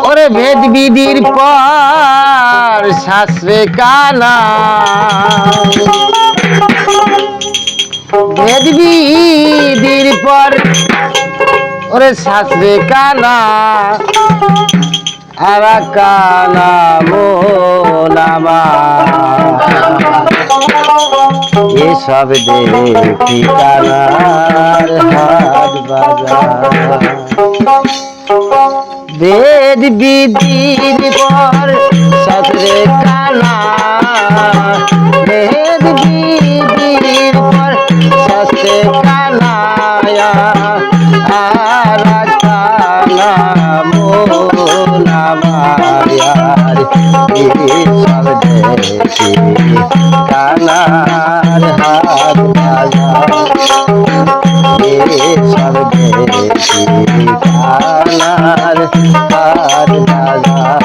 ওরে ভেদ বিধির পর শাস্ত্রে কানা, ভেদ বিধির পর ওরে শাস্ত্রে কানা, আর কানা মোনামা এসব দেখি কানার হাট বাজার। বেদ বিধির পর শাস্ত্রে কানা, বেদ বিধির পর শাস্ত্রে কানা, আর কানা মোনামায়ার এসব দেখি কানার হাট বাজার। এসব দেখি কানার হাট বাজার।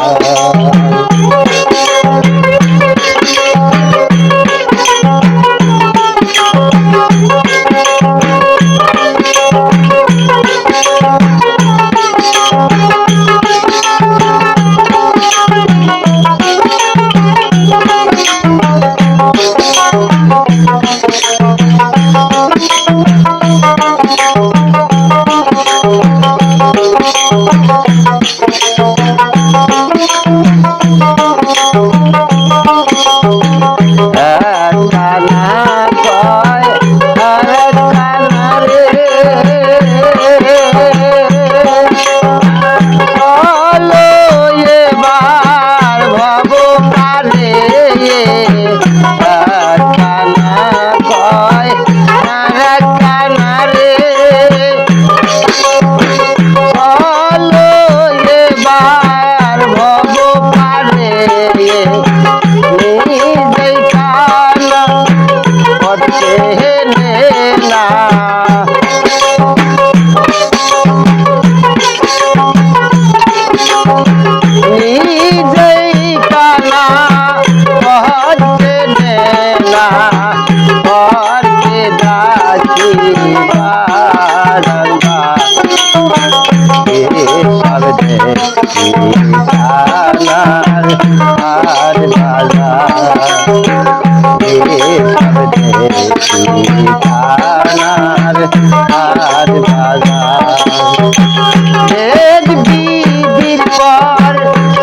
ভেদ বিধির পর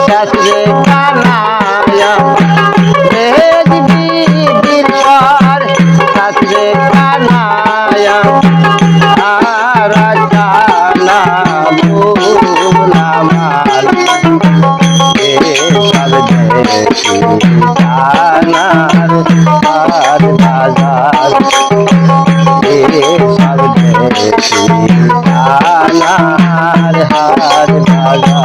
শাস্ত্রে কানা, ভেদ বিধির পর শাস্ত্রে কানা, আর কানা মোনামার এসব দেখি কানার হাট বাজার। এসব দেখি কানার হাট বাজার।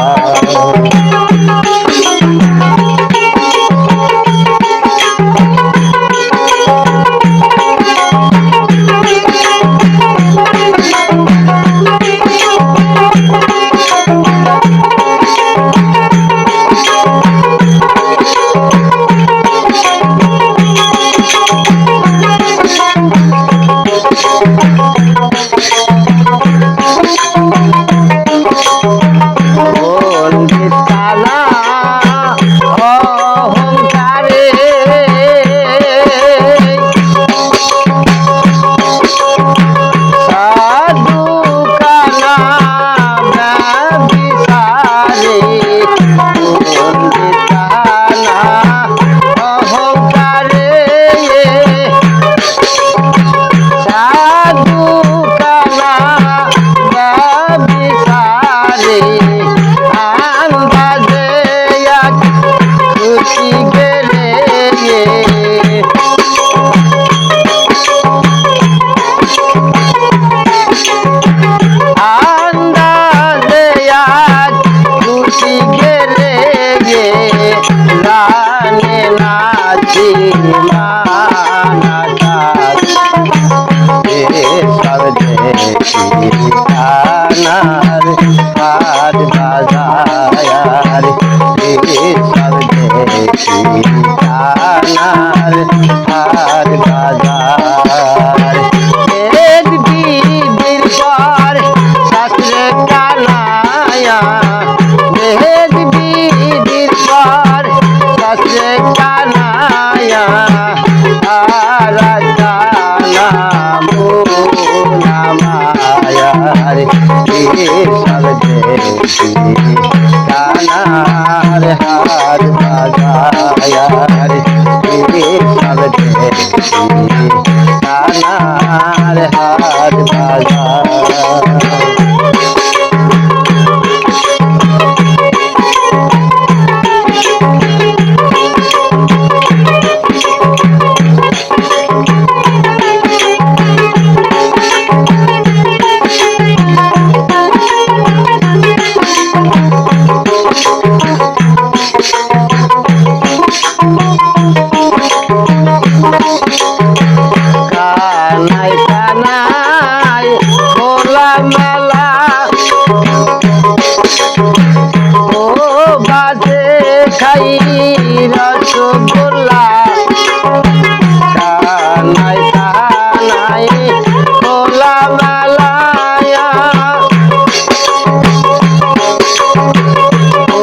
হাট বাজার। মায়ার সব দেশি কানার হাত বাজায়ার সব দেশি কানার হাত বাজার কানাই কানাই খোলা মেলা ও বাজে খাই রসগোল্লা কানাই কানাই খোলা মেলা ও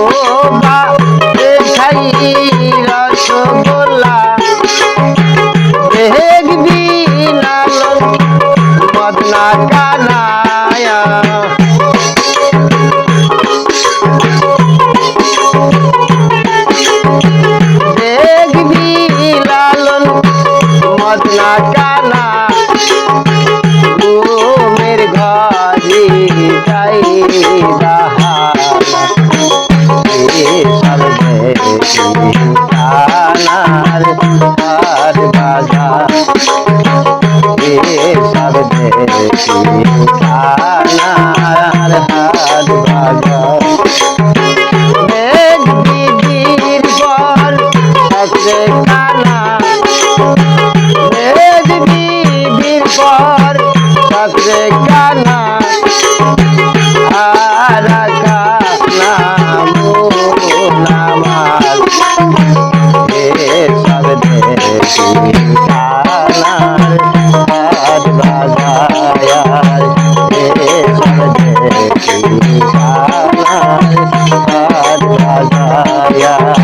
বাজে খাই রসগোল্লা দেখবি লালন বদনা কানায়া দেখবি লালন বদনা কানা ঘুমের ঘরে যাই বাহানা সব দেশি কানার হাট বাজার সব দেশি কানার হাট বাজার দিদির বল সবরে কানা দিদির বল সবরে কানা আর কানা নামাল সব দেশি কানার হাট বাজার সব দেশি কানার হাট বাজার